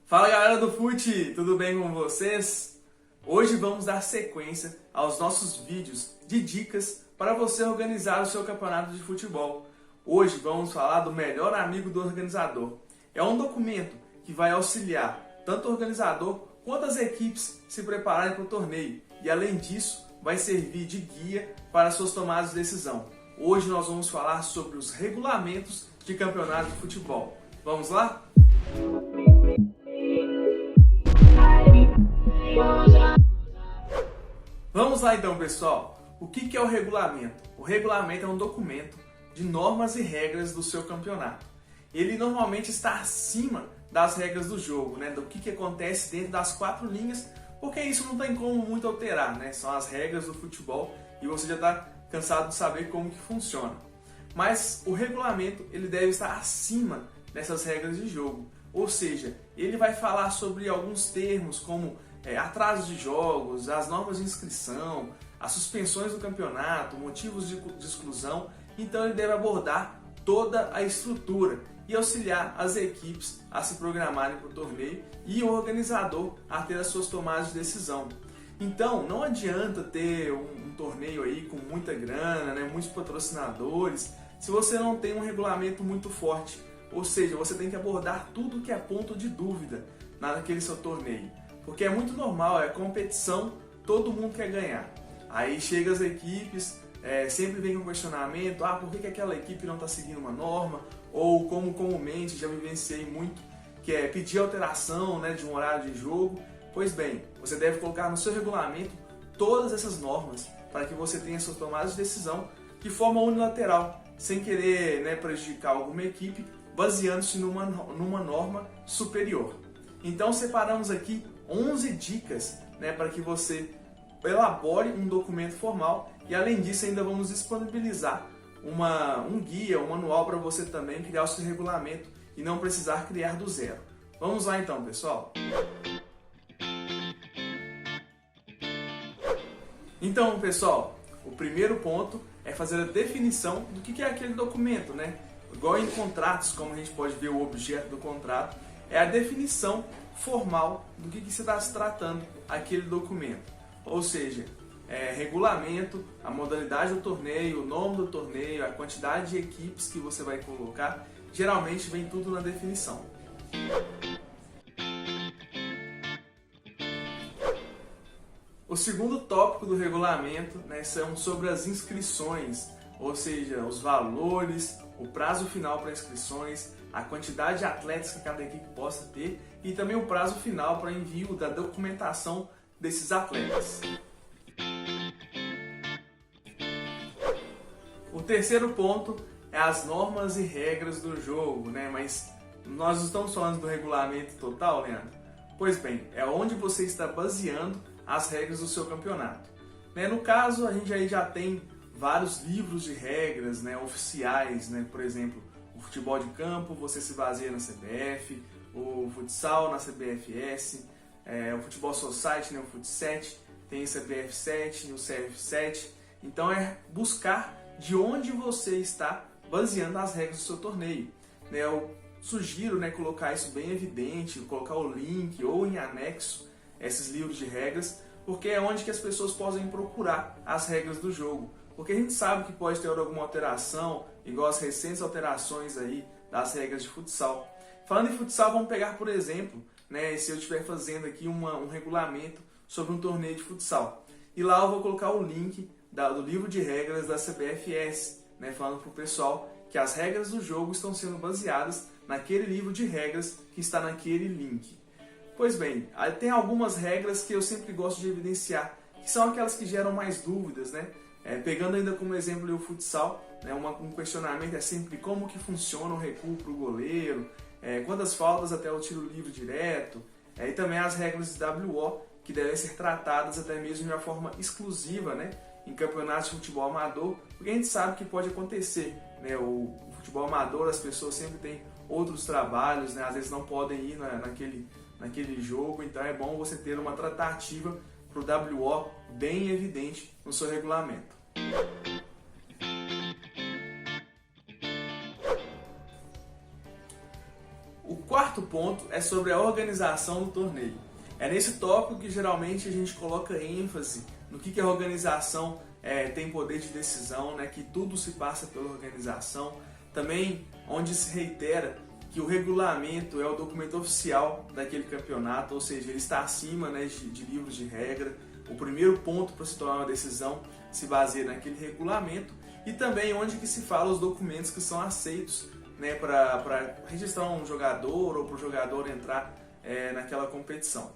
Fala galera do Fute, tudo bem com vocês? Hoje vamos dar sequência aos nossos vídeos de dicas para você organizar o seu campeonato de futebol. Hoje vamos falar do melhor amigo do organizador. É um documento que vai auxiliar tanto o organizador quanto as equipes se prepararem para o torneio e além disso vai servir de guia para suas tomadas de decisão. Hoje nós vamos falar sobre os regulamentos de campeonato de futebol. Vamos lá? Vamos lá então, pessoal. O que é o regulamento? O regulamento é um documento de normas e regras do seu campeonato. Ele normalmente está acima das regras do jogo, né? Do que acontece dentro das 4 linhas, porque isso não tem como muito alterar, né? São as regras do futebol e você já está cansado de saber como que funciona. Mas o regulamento ele deve estar acima dessas regras de jogo, ou seja, ele vai falar sobre alguns termos como atrasos de jogos, as normas de inscrição, as suspensões do campeonato, motivos de exclusão. Então ele deve abordar toda a estrutura e auxiliar as equipes a se programarem para o torneio e o organizador a ter as suas tomadas de decisão. Então não adianta ter um torneio aí com muita grana, né, muitos patrocinadores, se você não tem um regulamento muito forte. Ou seja, você tem que abordar tudo que é ponto de dúvida naquele seu torneio. Porque é muito normal, é competição, todo mundo quer ganhar. Aí chega as equipes, sempre vem com questionamento, por que aquela equipe não está seguindo uma norma? Ou como comumente já vivenciei muito, que é pedir alteração, né, de um horário de jogo. Pois bem, você deve colocar no seu regulamento todas essas normas para que você tenha suas tomadas de decisão de forma unilateral, sem querer, né, prejudicar alguma equipe, baseando-se numa norma superior. Então separamos aqui 11 dicas, né, para que você elabore um documento formal e além disso ainda vamos disponibilizar um guia, um manual para você também criar o seu regulamento e não precisar criar do zero. Vamos lá então, pessoal? Então, pessoal, o primeiro ponto é fazer a definição do que é aquele documento, né? Igual em contratos, como a gente pode ver o objeto do contrato, é a definição formal do que se está se tratando aquele documento. Ou seja, regulamento, a modalidade do torneio, o nome do torneio, a quantidade de equipes que você vai colocar, geralmente vem tudo na definição. O segundo tópico do regulamento, né, são sobre as inscrições, ou seja, os valores, o prazo final para inscrições, a quantidade de atletas que cada equipe possa ter e também o prazo final para envio da documentação desses atletas. O terceiro ponto é as normas e regras do jogo, né? Mas nós estamos falando do regulamento total, Leandro? Pois bem, é onde você está baseando as regras do seu campeonato. No caso, a gente aí já tem vários livros de regras, né, oficiais, né? Por exemplo, o futebol de campo você se baseia na CBF, o futsal na CBFS, o futebol society, né, o Fut7, tem o CBF7 e o CF7. Então é buscar de onde você está baseando as regras do seu torneio. Eu sugiro, né, colocar isso bem evidente, colocar o link ou em anexo esses livros de regras, porque é onde que as pessoas podem procurar as regras do jogo. Porque a gente sabe que pode ter alguma alteração, igual as recentes alterações aí das regras de futsal. Falando em futsal, vamos pegar por exemplo, né, se eu estiver fazendo aqui um regulamento sobre um torneio de futsal. E lá eu vou colocar o link do livro de regras da CBFS, né, falando para o pessoal que as regras do jogo estão sendo baseadas naquele livro de regras que está naquele link. Pois bem, tem algumas regras que eu sempre gosto de evidenciar, que são aquelas que geram mais dúvidas, né? Pegando ainda como exemplo o futsal, né, um questionamento é sempre como que funciona o recuo para o goleiro, quantas faltas até o tiro livre direto, e também as regras de WO, que devem ser tratadas até mesmo de uma forma exclusiva, né, em campeonatos de futebol amador, porque a gente sabe que pode acontecer, né, o futebol amador, as pessoas sempre têm outros trabalhos, né, às vezes não podem ir naquele jogo, então é bom você ter uma tratativa para o WO bem evidente no seu regulamento. O quarto ponto é sobre a organização do torneio. É nesse tópico que geralmente a gente coloca ênfase no que a organização tem poder de decisão, né? Que tudo se passa pela organização. Também onde se reitera que o regulamento é o documento oficial daquele campeonato, ou seja, ele está acima, né, de livros de regra. O primeiro ponto para se tomar uma decisão se baseia naquele regulamento, e também onde que se fala os documentos que são aceitos, né, para registrar um jogador ou para o jogador entrar naquela competição.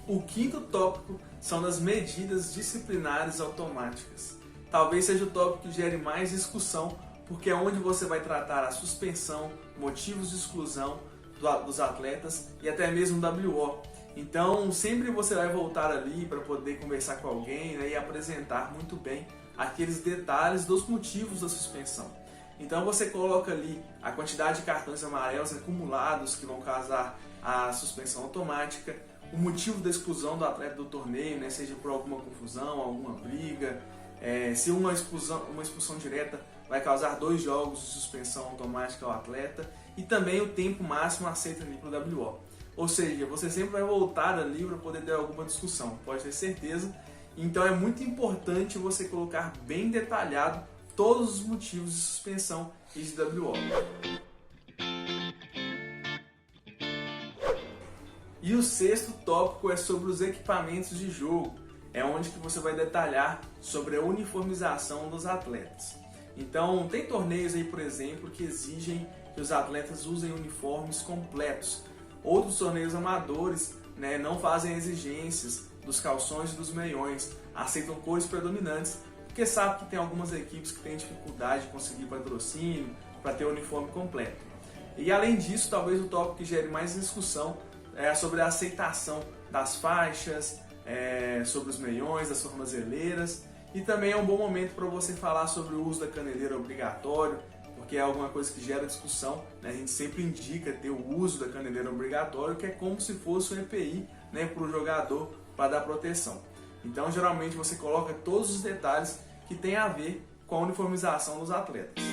O quinto tópico são das medidas disciplinares automáticas. Talvez seja o tópico que gere mais discussão, porque é onde você vai tratar a suspensão, motivos de exclusão dos atletas e até mesmo WO. Então sempre você vai voltar ali para poder conversar com alguém, né, e apresentar muito bem aqueles detalhes dos motivos da suspensão. Então você coloca ali a quantidade de cartões amarelos acumulados que vão causar a suspensão automática, o motivo da exclusão do atleta do torneio, né, seja por alguma confusão, alguma briga, se uma expulsão direta vai causar 2 jogos de suspensão automática ao atleta, e também o tempo máximo aceito ali para o WO. Ou seja, você sempre vai voltar ali para poder ter alguma discussão, pode ter certeza. Então é muito importante você colocar bem detalhado todos os motivos de suspensão e de WO. E o sexto tópico é sobre os equipamentos de jogo. É onde que você vai detalhar sobre a uniformização dos atletas. Então, tem torneios aí, por exemplo, que exigem que os atletas usem uniformes completos. Outros torneios amadores, né, não fazem exigências dos calções e dos meiões, aceitam cores predominantes, porque sabe que tem algumas equipes que têm dificuldade de conseguir patrocínio para ter o uniforme completo. E além disso, talvez o tópico que gere mais discussão é sobre a aceitação das faixas, sobre os meiões, das tornozeleiras, e também é um bom momento para você falar sobre o uso da caneleira obrigatório, porque é alguma coisa que gera discussão, né? A gente sempre indica ter o uso da caneleira obrigatório, que é como se fosse um EPI, né, para o jogador, para dar proteção. Então geralmente você coloca todos os detalhes que tem a ver com a uniformização dos atletas.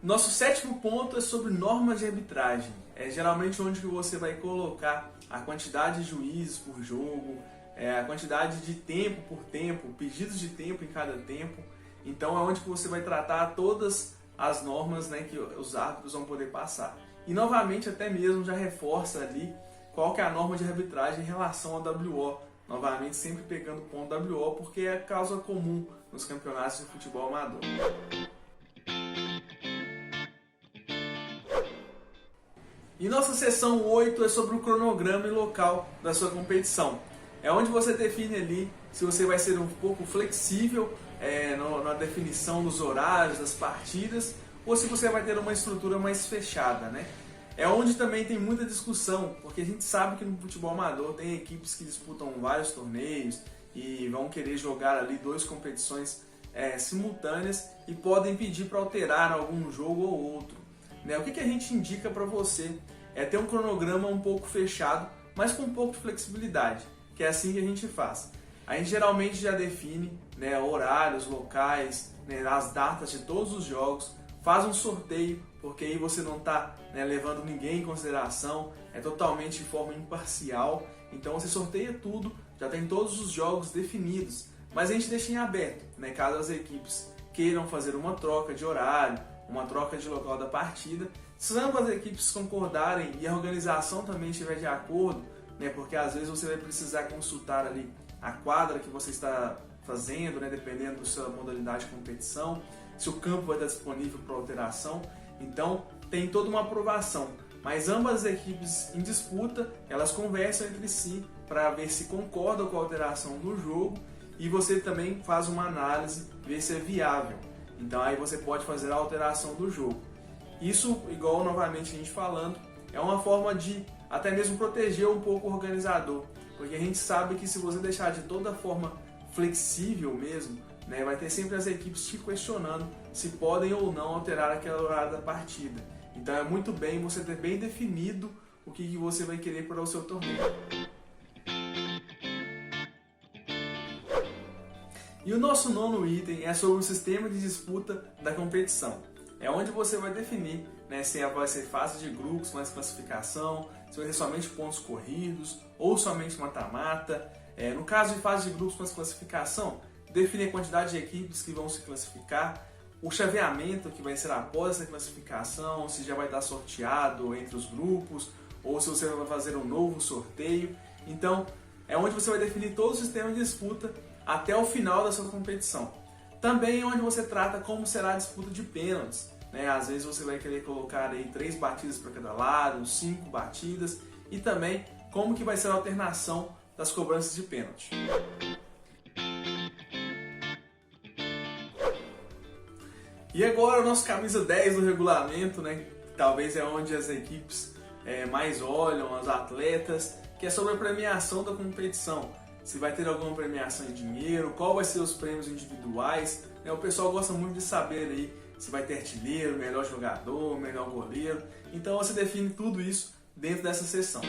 Nosso sétimo ponto é sobre normas de arbitragem. É geralmente onde que você vai colocar a quantidade de juízes por jogo, a quantidade de tempo por tempo, pedidos de tempo em cada tempo. Então é onde que você vai tratar todas as normas, né, que os árbitros vão poder passar. E novamente até mesmo já reforça ali qual que é a norma de arbitragem em relação ao WO. Novamente sempre pegando o ponto WO, porque é causa comum nos campeonatos de futebol amador. E nossa seção 8 é sobre o cronograma e local da sua competição. É onde você define ali se você vai ser um pouco flexível na definição dos horários, das partidas, ou se você vai ter uma estrutura mais fechada, né? É onde também tem muita discussão, porque a gente sabe que no futebol amador tem equipes que disputam vários torneios e vão querer jogar ali 2 competições simultâneas e podem pedir para alterar algum jogo ou outro, né? O que a gente indica para você é ter um cronograma um pouco fechado, mas com um pouco de flexibilidade, que é assim que a gente faz. A gente geralmente já define, né, horários, locais, né, as datas de todos os jogos, faz um sorteio, porque aí você não está, né, levando ninguém em consideração, é totalmente de forma imparcial, então você sorteia tudo, já tem todos os jogos definidos, mas a gente deixa em aberto, né, caso as equipes queiram fazer uma troca de horário, uma troca de local da partida. Se ambas as equipes concordarem e a organização também estiver de acordo, né, porque às vezes você vai precisar consultar ali a quadra que você está fazendo, né, dependendo da sua modalidade de competição, se o campo vai estar disponível para alteração, então tem toda uma aprovação. Mas ambas as equipes em disputa, elas conversam entre si para ver se concordam com a alteração do jogo, e você também faz uma análise, ver se é viável. Então aí você pode fazer a alteração do jogo. Isso, igual novamente a gente falando, é uma forma de até mesmo proteger um pouco o organizador, porque a gente sabe que se você deixar de toda forma flexível mesmo, né, vai ter sempre as equipes te questionando se podem ou não alterar aquela horário da partida. Então é muito bem você ter bem definido o que você vai querer para o seu torneio. E o nosso nono item é sobre o sistema de disputa da competição. É onde você vai definir, né, se vai ser fase de grupos, mais classificação, se vai ser somente pontos corridos ou somente mata-mata. No caso de fase de grupos mais classificação, definir a quantidade de equipes que vão se classificar, o chaveamento que vai ser após essa classificação, se já vai estar sorteado entre os grupos ou se você vai fazer um novo sorteio. Então, é onde você vai definir todo o sistema de disputa até o final da sua competição. Também é onde você trata como será a disputa de pênaltis. Às vezes você vai querer colocar aí 3 batidas para cada lado, 5 batidas, e também como que vai ser a alternação das cobranças de pênalti. E agora o nosso camisa 10 do regulamento, que talvez é onde as equipes mais olham, os atletas, que é sobre a premiação da competição. Se vai ter alguma premiação em dinheiro, qual vai ser os prêmios individuais. O pessoal gosta muito de saber aí se vai ter artilheiro, melhor jogador, melhor goleiro. Então você define tudo isso dentro dessa seção.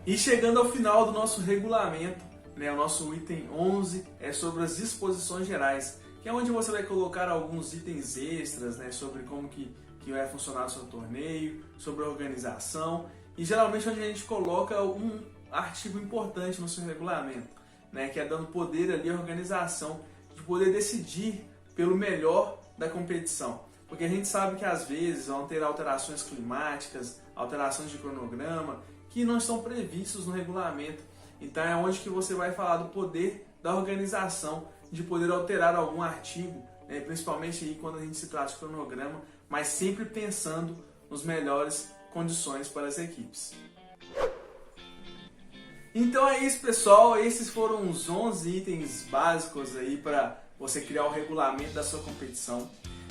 E chegando ao final do nosso regulamento, o nosso item 11 é sobre as disposições gerais, que é onde você vai colocar alguns itens extras, sobre como que vai funcionar o seu torneio, sobre a organização, e geralmente onde a gente coloca um artigo importante no seu regulamento, que é dando poder ali à organização de poder decidir pelo melhor da competição. Porque a gente sabe que às vezes vão ter alterações climáticas, alterações de cronograma, que não estão previstos no regulamento. Então é onde que você vai falar do poder da organização, de poder alterar algum artigo, principalmente aí quando a gente se trata de cronograma, mas sempre pensando nas melhores condições para as equipes. Então é isso, pessoal, esses foram os 11 itens básicos aí para você criar o regulamento da sua competição.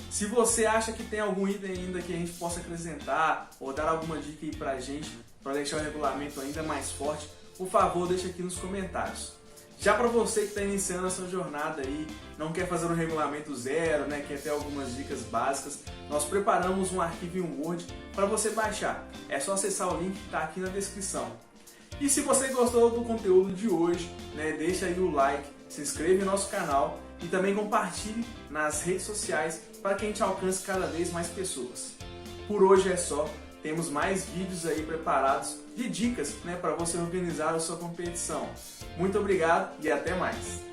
Se você acha que tem algum item ainda que a gente possa acrescentar ou dar alguma dica aí pra gente, para deixar o regulamento ainda mais forte, por favor, deixa aqui nos comentários. Já para você que está iniciando a sua jornada aí, não quer fazer um regulamento zero, quer ter algumas dicas básicas, nós preparamos um arquivo em Word para você baixar. É só acessar o link que está aqui na descrição. E se você gostou do conteúdo de hoje, deixa aí o like, se inscreve no nosso canal e também compartilhe nas redes sociais para que a gente alcance cada vez mais pessoas. Por hoje é só. Temos mais vídeos aí preparados de dicas para você organizar a sua competição. Muito obrigado e até mais!